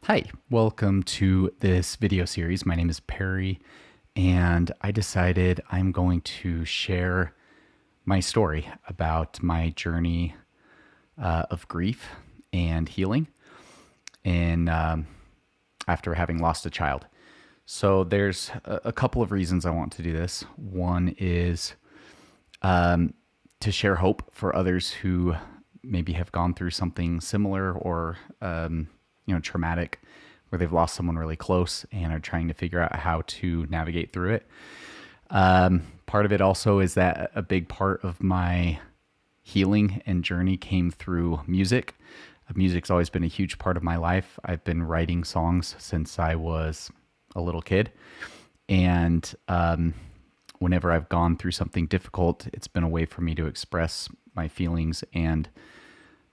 Hi, welcome to this video series. My name is Perry, and I decided I'm going to share my story about my journey of grief and healing and after having lost a child. So there's a couple of reasons I want to do this. One is to share hope for others who maybe have gone through something similar or traumatic, where they've lost someone really close and are trying to figure out how to navigate through it. Part of it also is that a big part of my healing and journey came through music. Music's always been a huge part of my life. I've been writing songs since I was a little kid. And whenever I've gone through something difficult, it's been a way for me to express my feelings and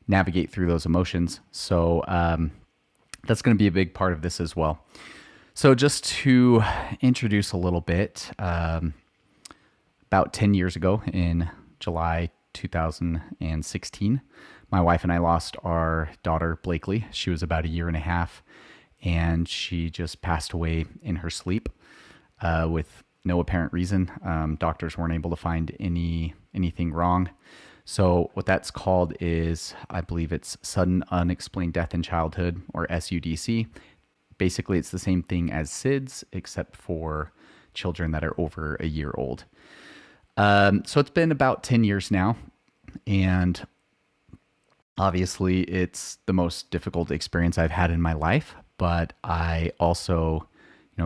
navigate through those emotions. So that's going to be a big part of this as well. So just to introduce a little bit, about 10 years ago in July 2016, my wife and I lost our daughter, Blakely. She was about a year and a half, and she just passed away in her sleep with no apparent reason. Doctors weren't able to find anything wrong. So what that's called is, I believe it's sudden unexplained death in childhood, or SUDC. Basically, it's the same thing as SIDS, except for children that are over a year old. So it's been about 10 years now, and obviously it's the most difficult experience I've had in my life, but I also,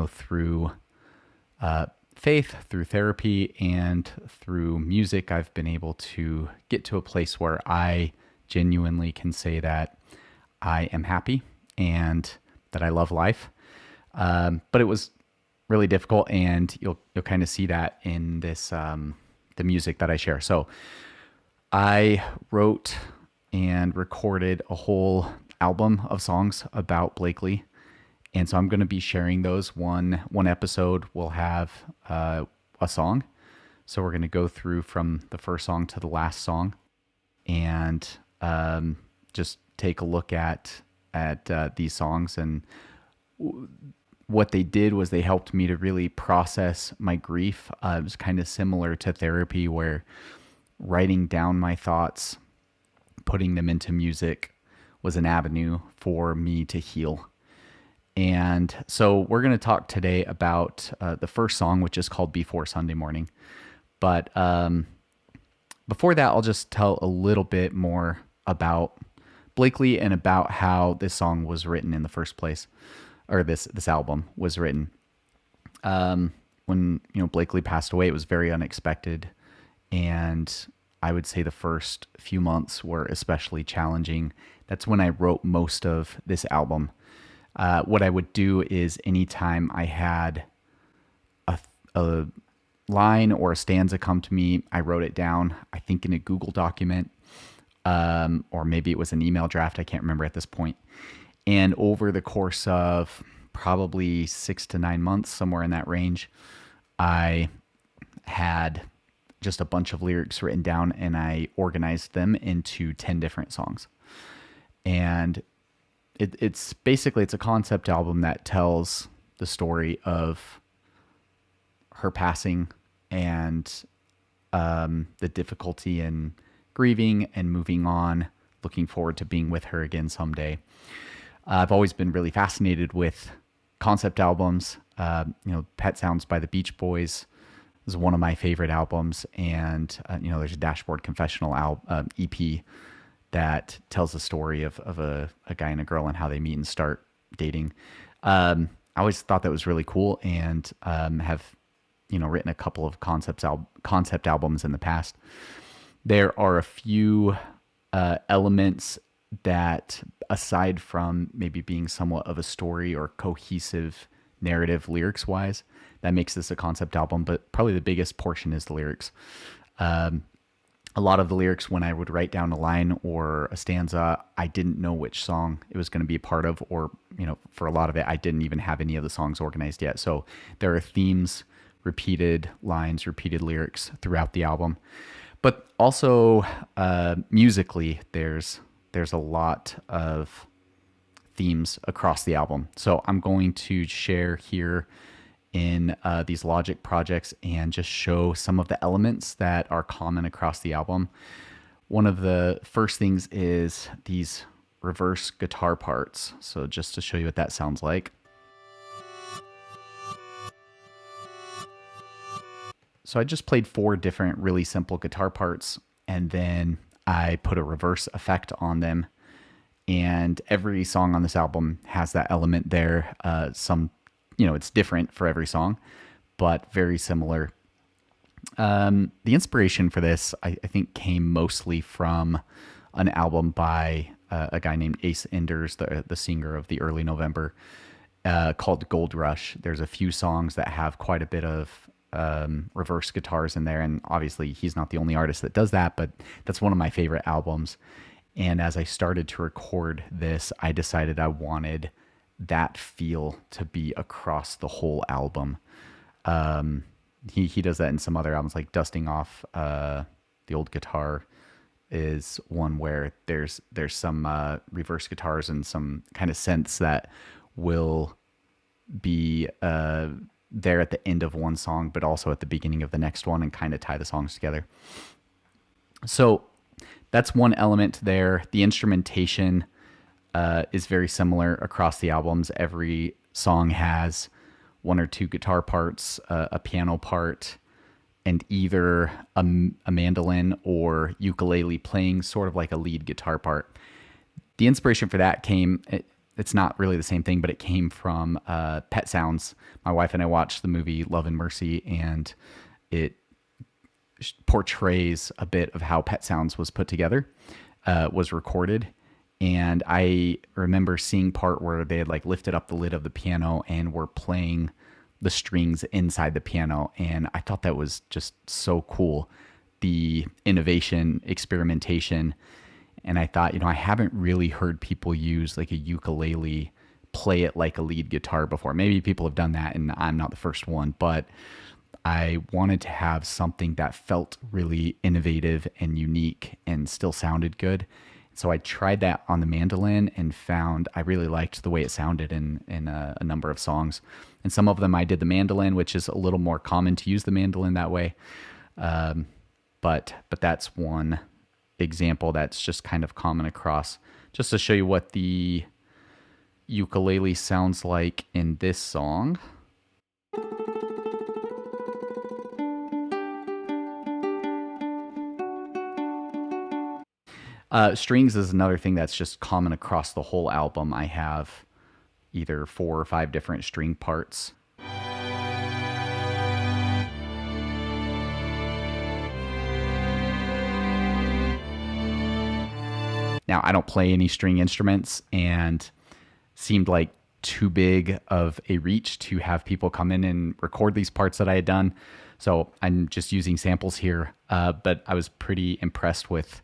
through faith, through therapy, and through music, I've been able to get to a place where I genuinely can say that I am happy and that I love life. But it was really difficult, and you'll kind of see that in this the music that I share. So I wrote and recorded a whole album of songs about Blakely. And so I'm going to be sharing those. One episode will have a song. So we're going to go through from the first song to the last song, and just take a look at these songs. And what they did was they helped me to really process my grief. It was kind of similar to therapy, where writing down my thoughts, putting them into music, was an avenue for me to heal. And so we're going to talk today about the first song, which is called Before Sunday Mourning. But before that, I'll just tell a little bit more about Blakely and about how this song was written in the first place, or this album was written. When Blakely passed away, it was very unexpected, and I would say the first few months were especially challenging. That's when I wrote most of this album. What I would do is anytime I had a line or a stanza come to me, I wrote it down, I think in a Google document, or maybe it was an email draft. I can't remember at this point. And over the course of probably 6 to 9 months, somewhere in that range, I had just a bunch of lyrics written down, and I organized them into 10 different songs. And it's basically a concept album that tells the story of her passing and the difficulty in grieving and moving on, looking forward to being with her again someday. I've always been really fascinated with concept albums. Pet Sounds by the Beach Boys is one of my favorite albums, and there's a Dashboard Confessional EP that tells the story of a guy and a girl and how they meet and start dating. I always thought that was really cool, and have written a couple of concept albums in the past. There are a few elements that, aside from maybe being somewhat of a story or cohesive narrative lyrics wise, that makes this a concept album, but probably the biggest portion is the lyrics. A lot of the lyrics, when I would write down a line or a stanza, I didn't know which song it was going to be a part of, or, for a lot of it, I didn't even have any of the songs organized yet. So there are themes, repeated lines, repeated lyrics throughout the album. But also musically, there's a lot of themes across the album. So I'm going to share here in these Logic projects and just show some of the elements that are common across the album. One of the first things is these reverse guitar parts. So just to show you what that sounds like. So I just played 4 different really simple guitar parts, and then I put a reverse effect on them. And every song on this album has that element there. It's different for every song, but very similar. The inspiration for this, I think, came mostly from an album by a guy named Ace Enders, the singer of the Early November, called Gold Rush. There's a few songs that have quite a bit of reverse guitars in there, and obviously he's not the only artist that does that, but that's one of my favorite albums. And as I started to record this, I decided I wanted that feel to be across the whole album. He does that in some other albums, like Dusting Off the Old Guitar is one where there's some reverse guitars and some kind of synths that will be there at the end of one song, but also at the beginning of the next one, and kind of tie the songs together. So that's one element there. The instrumentation is very similar across the albums. Every song has 1 or 2 guitar parts, a piano part, and either a mandolin or ukulele playing sort of like a lead guitar part. The inspiration for that came, it's not really the same thing, but it came from Pet Sounds. My wife and I watched the movie Love and Mercy, and it portrays a bit of how Pet Sounds was put together, was recorded. And I remember seeing part where they had like lifted up the lid of the piano and were playing the strings inside the piano. And I thought that was just so cool. The innovation, experimentation. And I thought, I haven't really heard people use like a ukulele, play it like a lead guitar before. Maybe people have done that and I'm not the first one, but I wanted to have something that felt really innovative and unique and still sounded good. So I tried that on the mandolin and found I really liked the way it sounded in a number of songs. And some of them I did the mandolin, which is a little more common to use the mandolin that way. But that's one example that's just kind of common across. Just to show you what the ukulele sounds like in this song. Strings is another thing that's just common across the whole album. I have either 4 or 5 different string parts. Now, I don't play any string instruments, and seemed like too big of a reach to have people come in and record these parts that I had done. So I'm just using samples here, but I was pretty impressed with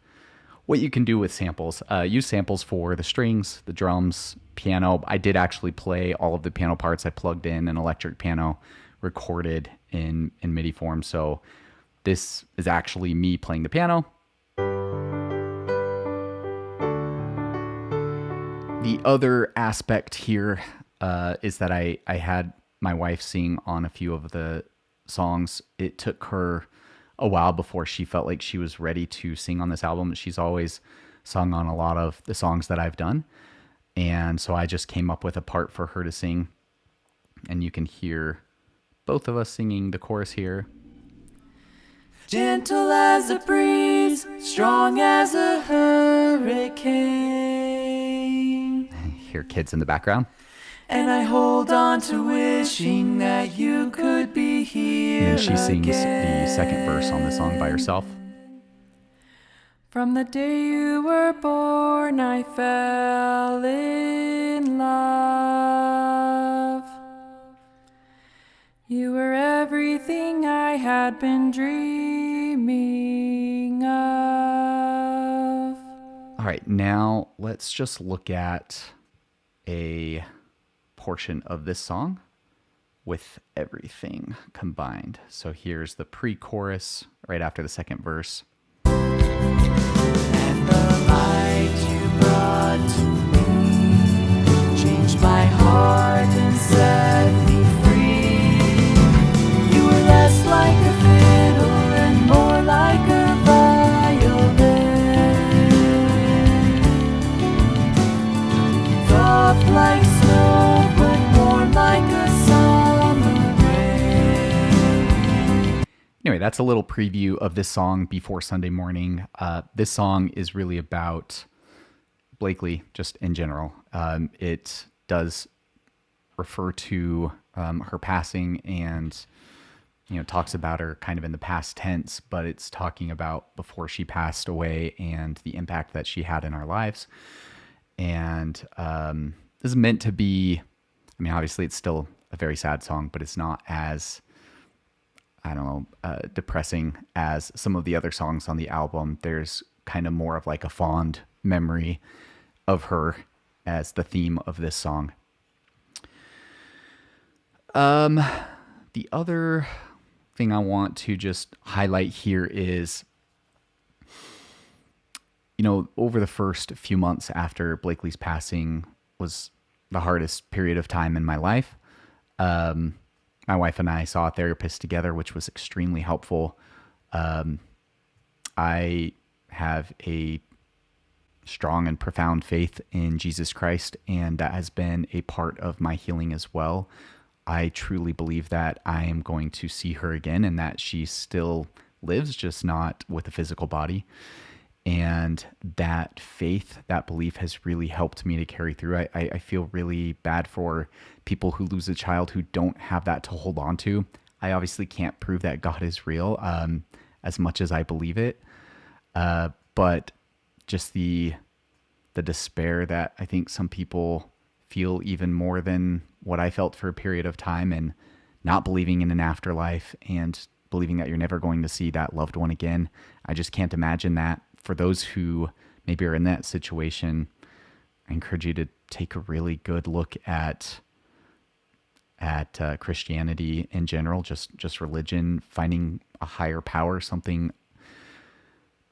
what you can do with samples. Use samples for the strings, the drums, piano. I did actually play all of the piano parts. I plugged in an electric piano, recorded in MIDI form. So this is actually me playing the piano. The other aspect here is that I had my wife sing on a few of the songs. It took her a while before she felt like she was ready to sing on this album. She's always sung on a lot of the songs that I've done. And so I just came up with a part for her to sing. And you can hear both of us singing the chorus here. Gentle as a breeze, strong as a hurricane. Hear kids in the background. And I hold on to wishing that you could be here. And then she sings again. the second verse on the song by herself. From the day you were born, I fell in love. You were everything I had been dreaming of. All right, now let's just look at a portion of this song with everything combined. So here's the pre-chorus right after the second verse. And the light you brought to me that's a little preview of this song before Sunday Mourning. This song is really about Blakely, just in general. It does refer to her passing, and talks about her kind of in the past tense, but it's talking about before she passed away and the impact that she had in our lives. And this is meant to be, I mean, obviously it's still a very sad song, but it's not as, I don't know, depressing as some of the other songs on the album. There's kind of more of like a fond memory of her as the theme of this song. The other thing I want to just highlight here is, over the first few months after Blakely's passing was the hardest period of time in my life. My wife and I saw a therapist together, which was extremely helpful. I have a strong and profound faith in Jesus Christ, and that has been a part of my healing as well. I truly believe that I am going to see her again and that she still lives, just not with a physical body. And that faith, that belief has really helped me to carry through. I feel really bad for people who lose a child who don't have that to hold on to. I obviously can't prove that God is real as much as I believe it. But just the despair that I think some people feel even more than what I felt for a period of time, and not believing in an afterlife and believing that you're never going to see that loved one again. I just can't imagine that. For those who maybe are in that situation, I encourage you to take a really good look at Christianity in general, just religion, finding a higher power, something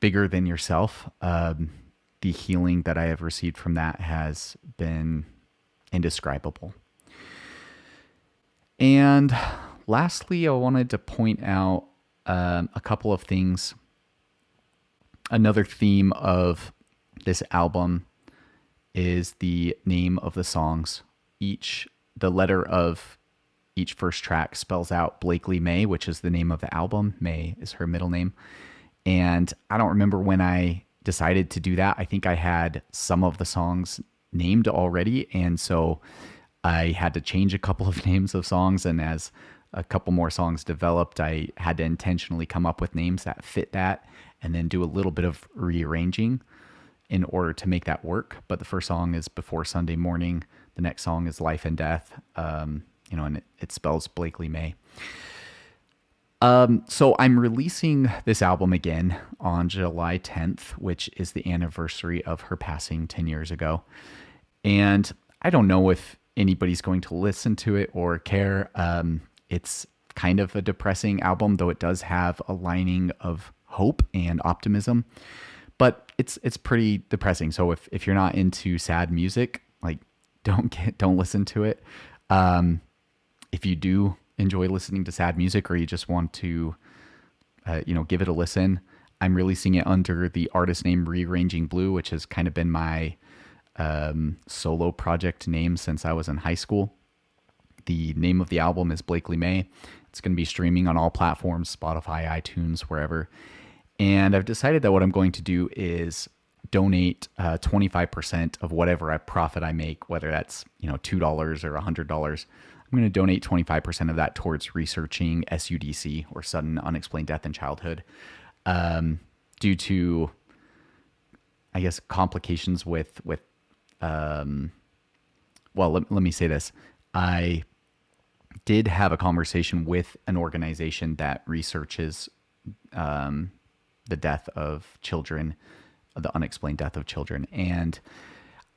bigger than yourself. The healing that I have received from that has been indescribable. And lastly, I wanted to point out a couple of things. Another theme of this album is the name of the songs. The letter of each first track spells out Blakely Mae, which is the name of the album. Mae is her middle name. And I don't remember when I decided to do that. I think I had some of the songs named already, and so I had to change a couple of names of songs, and as a couple more songs developed, I had to intentionally come up with names that fit that, and then do a little bit of rearranging in order to make that work. But the first song is Before Sunday Mourning. The next song is Life and Death, and it spells Blakely Mae. So I'm releasing this album again on July 10th, which is the anniversary of her passing 10 years ago. And I don't know if anybody's going to listen to it or care. It's kind of a depressing album, though it does have a lining of hope and optimism, but it's pretty depressing. So if you're not into sad music, like don't listen to it. If you do enjoy listening to sad music, or you just want to give it a listen, I'm releasing it under the artist name Rearranging Blue, which has kind of been my solo project name since I was in high school. The name of the album is Blakely Mae. It's going to be streaming on all platforms, Spotify, iTunes, wherever. And I've decided that what I'm going to do is donate 25% of whatever profit I make, whether that's $2 or $100. I'm going to donate 25% of that towards researching SUDC, or sudden unexplained death in childhood, due to, I guess, complications with let me say this. I did have a conversation with an organization that researches the death of children, the unexplained death of children, and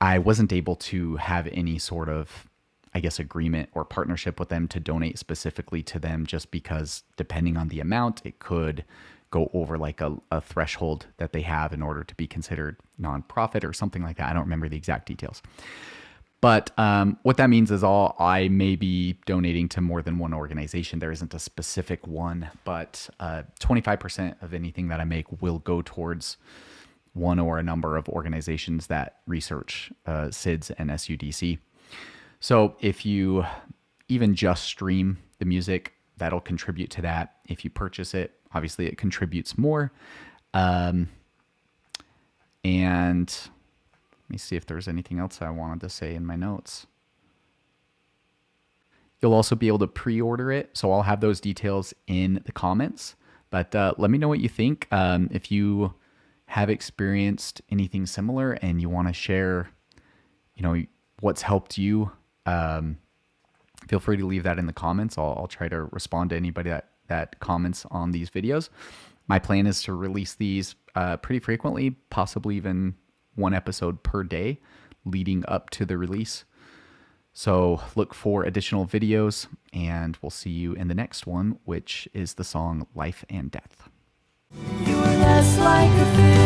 I wasn't able to have any sort of, I guess, agreement or partnership with them to donate specifically to them, just because depending on the amount, it could go over like a threshold that they have in order to be considered nonprofit or something like that. I don't remember the exact details. But what that means is I may be donating to more than one organization. There isn't a specific one, but 25% of anything that I make will go towards one or a number of organizations that research SIDS and SUDC. So if you even just stream the music, that'll contribute to that. If you purchase it, obviously it contributes more. And let me see if there's anything else I wanted to say in my notes. You'll also be able to pre-order it, so I'll have those details in the comments. But let me know what you think. If you have experienced anything similar and you want to share, what's helped you, feel free to leave that in the comments. I'll try to respond to anybody that comments on these videos. My plan is to release these pretty frequently, possibly even one episode per day leading up to the release. So look for additional videos, and we'll see you in the next one, which is the song Life and Death. You were less like a fish